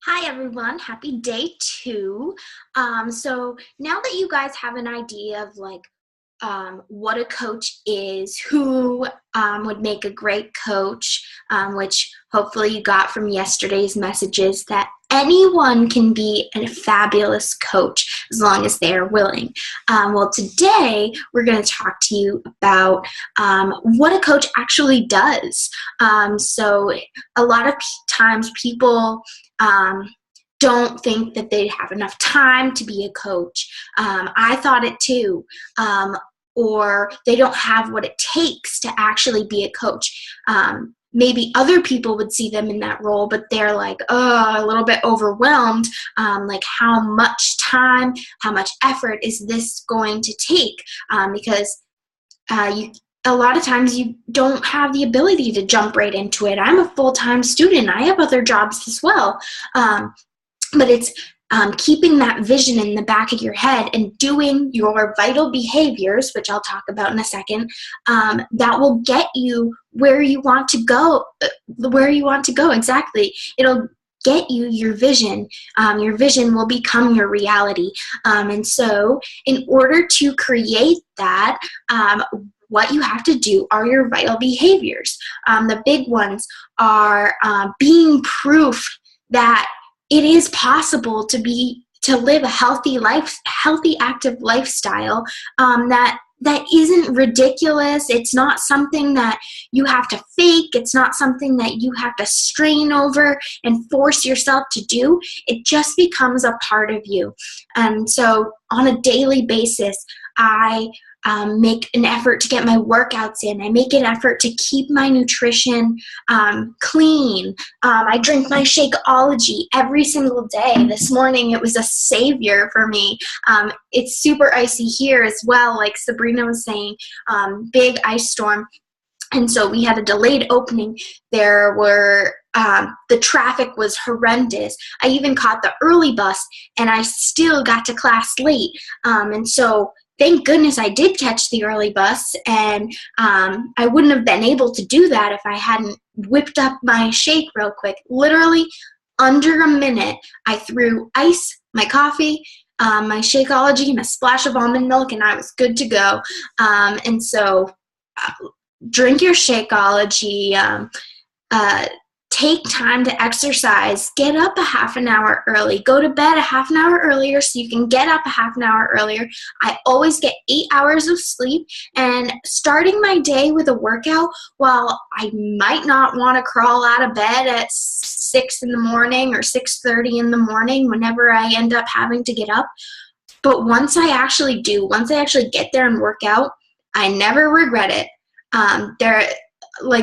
Hi everyone, happy day 2. So now that you guys have an idea of what a coach is, who would make a great coach, which hopefully you got from yesterday's messages that anyone can be a fabulous coach as long as they are willing. Well, today we're going to talk to you about what a coach actually does. So a lot of times people don't think that they have enough time to be a coach. I thought it too. Or they don't have what it takes to actually be a coach. Maybe other people would see them in that role, but they're like, a little bit overwhelmed. Like, how much time, how much effort is this going to take? Because a lot of times you don't have the ability to jump right into it. I'm a full-time student. I have other jobs as well. But it's keeping that vision in the back of your head and doing your vital behaviors, which I'll talk about in a second, that will get you where you want to go, exactly. It'll get you your vision. Your vision will become your reality. And so in order to create that, what you have to do are your vital behaviors. The big ones are being proof that it is possible to live a healthy active lifestyle that isn't ridiculous. It's not something that you have to fake. It's not something that you have to strain over and force yourself to do. It just becomes a part of you. And so on a daily basis, I make an effort to get my workouts in. I make an effort to keep my nutrition clean. I drink my Shakeology every single day. This morning it was a savior for me. It's super icy here as well, like Sabrina was saying, big ice storm. And so we had a delayed opening. There were the traffic was horrendous. I even caught the early bus, and I still got to class late. And so thank goodness I did catch the early bus, and I wouldn't have been able to do that if I hadn't whipped up my shake real quick. Literally under a minute, I threw ice, my coffee, my Shakeology, and a splash of almond milk, and I was good to go. And so drink your Shakeology, take time to exercise, get up a half an hour early, go to bed a half an hour earlier so you can get up a half an hour earlier. I always get 8 hours of sleep, and starting my day with a workout, while I might not want to crawl out of bed at 6 in the morning or 6:30 in the morning whenever I end up having to get up, but once I actually get there and work out, I never regret it.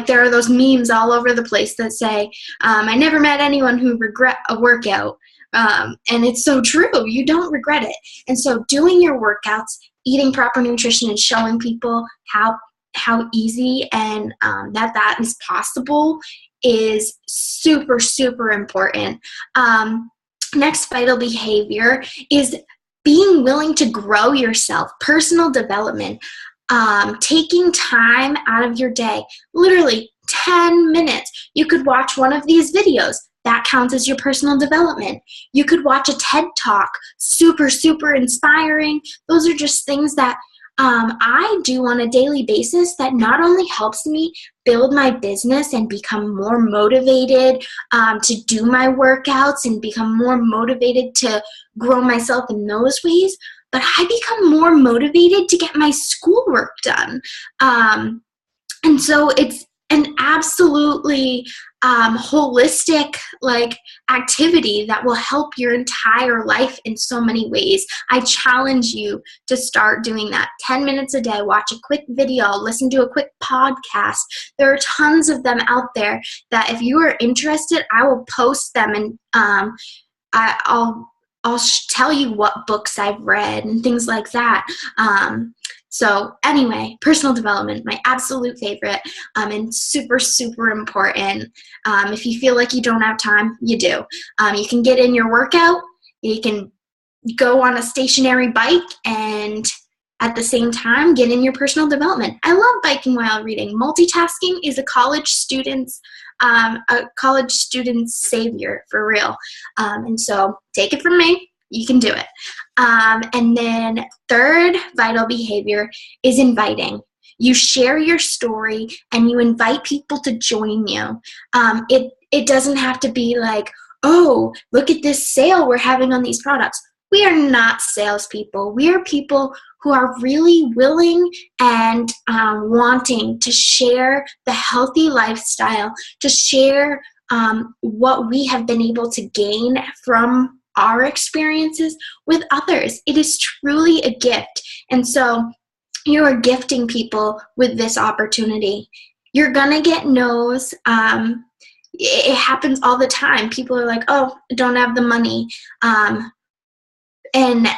There are those memes all over the place that say, I never met anyone who regret a workout. And it's so true. You don't regret it. And so doing your workouts, eating proper nutrition, and showing people how easy and that is possible is super, super important. Next vital behavior is being willing to grow yourself, personal development. Taking time out of your day, literally 10 minutes. You could watch one of these videos. That counts as your personal development. You could watch a TED Talk, super, super inspiring. Those are just things that I do on a daily basis that not only helps me build my business and become more motivated to do my workouts and become more motivated to grow myself in those ways, but I become more motivated to get my schoolwork done. And so it's an absolutely holistic activity that will help your entire life in so many ways. I challenge you to start doing that. 10 minutes a day, watch a quick video, listen to a quick podcast. There are tons of them out there that if you are interested, I will post them, and I'll tell you what books I've read and things like that. So anyway, personal development, my absolute favorite, and super, super important. If you feel like you don't have time, you do. You can get in your workout. You can go on a stationary bike and at the same time get in your personal development. I love biking while reading. Multitasking is a college student's a college student's savior for real. And so take it from me, you can do it. And then third vital behavior is inviting. You share your story and you invite people to join you. It doesn't have to be like, oh, look at this sale we're having on these products. We are not salespeople. We are people who are really willing and wanting to share the healthy lifestyle, to share what we have been able to gain from our experiences with others. It is truly a gift. And so you are gifting people with this opportunity. You're going to get no's. It happens all the time. People are like, oh, I don't have the money. And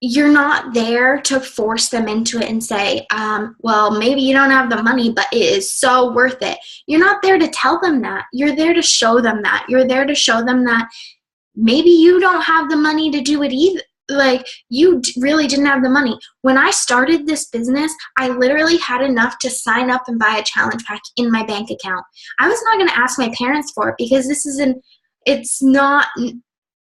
you're not there to force them into it and say, well, maybe you don't have the money, but it is so worth it. You're not there to tell them that. You're there to show them that. You're there to show them that maybe you don't have the money to do it either. Like, you really didn't have the money. When I started this business, I literally had enough to sign up and buy a challenge pack in my bank account. I was not going to ask my parents for it because it's not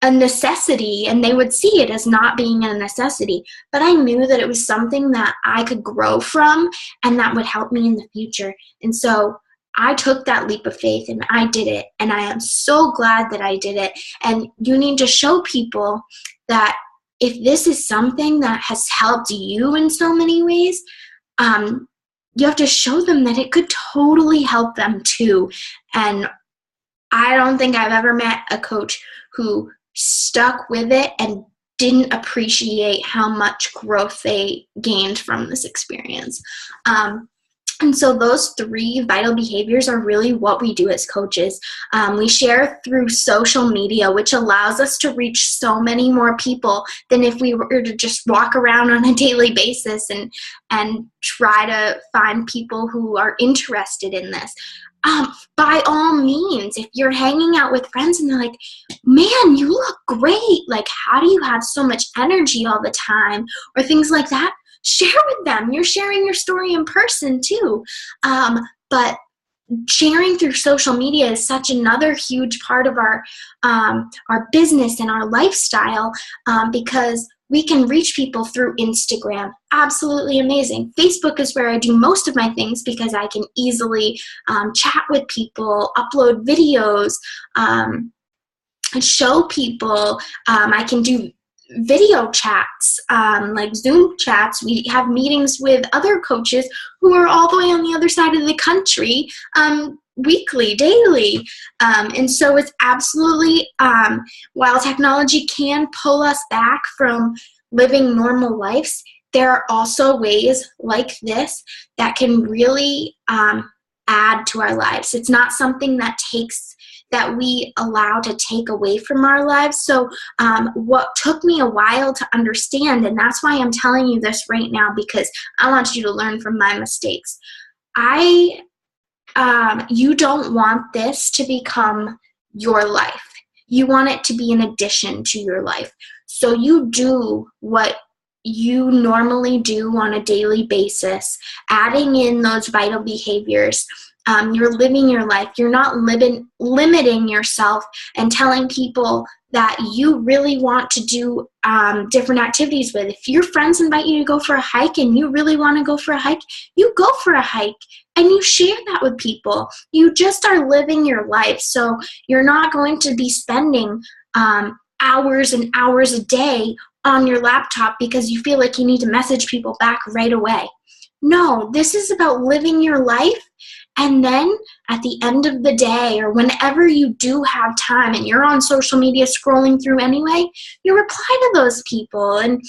a necessity, and they would see it as not being a necessity. But I knew that it was something that I could grow from and that would help me in the future. And so I took that leap of faith and I did it. And I am so glad that I did it. And you need to show people that if this is something that has helped you in so many ways, you have to show them that it could totally help them too. And I don't think I've ever met a coach who stuck with it and didn't appreciate how much growth they gained from this experience. And so those three vital behaviors are really what we do as coaches. We share through social media, which allows us to reach so many more people than if we were to just walk around on a daily basis and try to find people who are interested in this. By all means, if you're hanging out with friends and they're like, man, you look great. Like, how do you have so much energy all the time? Or things like that. Share with them. You're sharing your story in person too. But sharing through social media is such another huge part of our business and our lifestyle because we can reach people through Instagram. Absolutely amazing. Facebook is where I do most of my things because I can easily chat with people, upload videos, show people. I can do video chats, like Zoom chats. We have meetings with other coaches who are all the way on the other side of the country, weekly, daily. And so it's absolutely, while technology can pull us back from living normal lives, there are also ways like this that can really add to our lives. It's not something that we allow to take away from our lives. So what took me a while to understand, and that's why I'm telling you this right now, because I want you to learn from my mistakes. You don't want this to become your life. You want it to be an addition to your life. So you do what you normally do on a daily basis, adding in those vital behaviors. You're living your life. You're not limiting yourself and telling people that you really want to do different activities with. If your friends invite you to go for a hike and you really want to go for a hike, you go for a hike and you share that with people. You just are living your life. So you're not going to be spending hours and hours a day on your laptop because you feel like you need to message people back right away. No, this is about living your life. And then at the end of the day, or whenever you do have time and you're on social media scrolling through anyway, you reply to those people and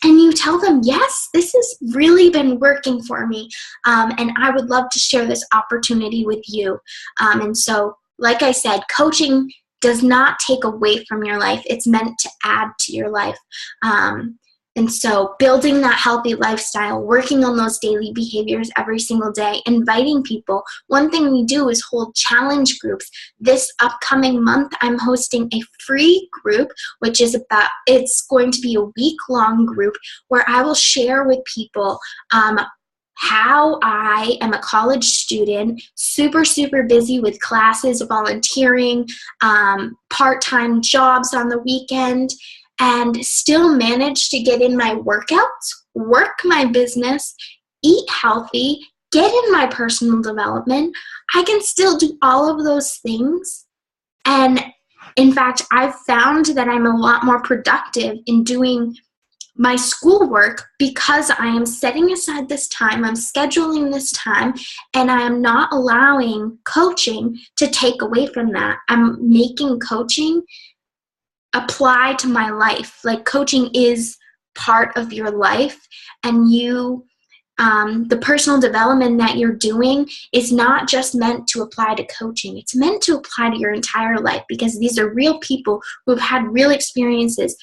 you tell them, yes, this has really been working for me. And I would love to share this opportunity with you. And so, like I said, coaching does not take away from your life. It's meant to add to your life. And so building that healthy lifestyle, working on those daily behaviors every single day, inviting people. One thing we do is hold challenge groups. This upcoming month, I'm hosting a free group, it's going to be a week-long group where I will share with people how I am a college student, super, super busy with classes, volunteering, part-time jobs on the weekend, and still manage to get in my workouts, work my business, eat healthy, get in my personal development. I can still do all of those things. And in fact, I've found that I'm a lot more productive in doing my schoolwork because I am setting aside this time, I'm scheduling this time, and I am not allowing coaching to take away from that. I'm making coaching apply to my life. Like, coaching is part of your life, and the personal development that you're doing is not just meant to apply to coaching. It's meant to apply to your entire life, because these are real people who have had real experiences.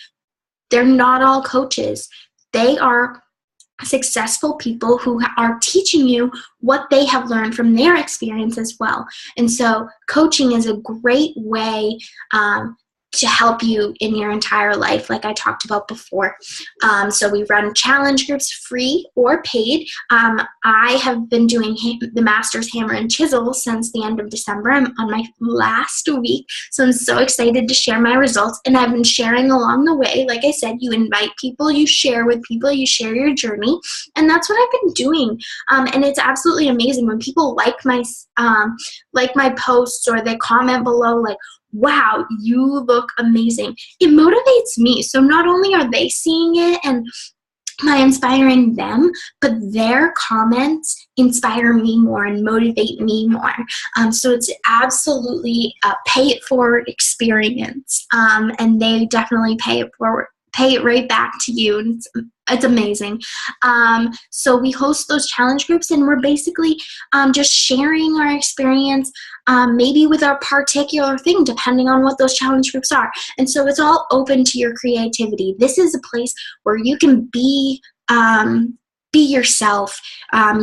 They're not all coaches. They are successful people who are teaching you what they have learned from their experience as well. And so coaching is a great way to help you in your entire life, like I talked about before. So we run challenge groups, free or paid. I have been doing the Master's Hammer and Chisel since the end of December. I'm on my last week, so I'm so excited to share my results. And I've been sharing along the way. Like I said, you invite people, you share with people, you share your journey, and that's what I've been doing. And it's absolutely amazing when people like my posts, or they comment below like, wow, you look amazing. It motivates me. So not only are they seeing it and am I inspiring them, but their comments inspire me more and motivate me more. So it's absolutely a pay it forward experience. And they definitely pay it right back to you. And it's amazing. So we host those challenge groups, and we're basically just sharing our experience, maybe with our particular thing, depending on what those challenge groups are. And so it's all open to your creativity. This is a place where you can be yourself.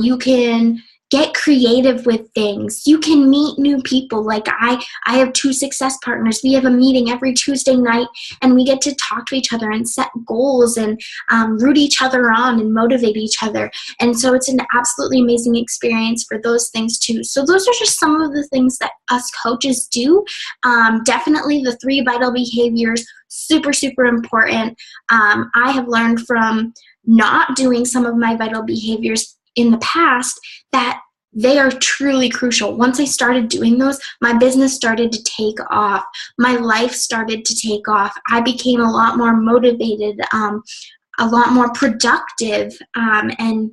You can get creative with things. You can meet new people. Like I have 2 success partners. We have a meeting every Tuesday night, and we get to talk to each other and set goals and root each other on and motivate each other. And so it's an absolutely amazing experience for those things too. So those are just some of the things that us coaches do. Definitely the 3 vital behaviors, super, super important. I have learned from not doing some of my vital behaviors in the past that they are truly crucial. Once I started doing those, my business started to take off. My life started to take off. I became a lot more motivated, a lot more productive, and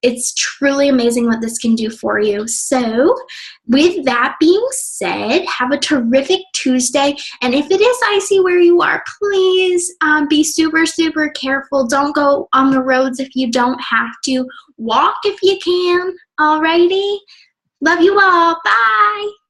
it's truly amazing what this can do for you. So with that being said, have a terrific Tuesday. And if it is icy where you are, please be super, super careful. Don't go on the roads if you don't have to. Walk if you can. Alrighty. Love you all. Bye.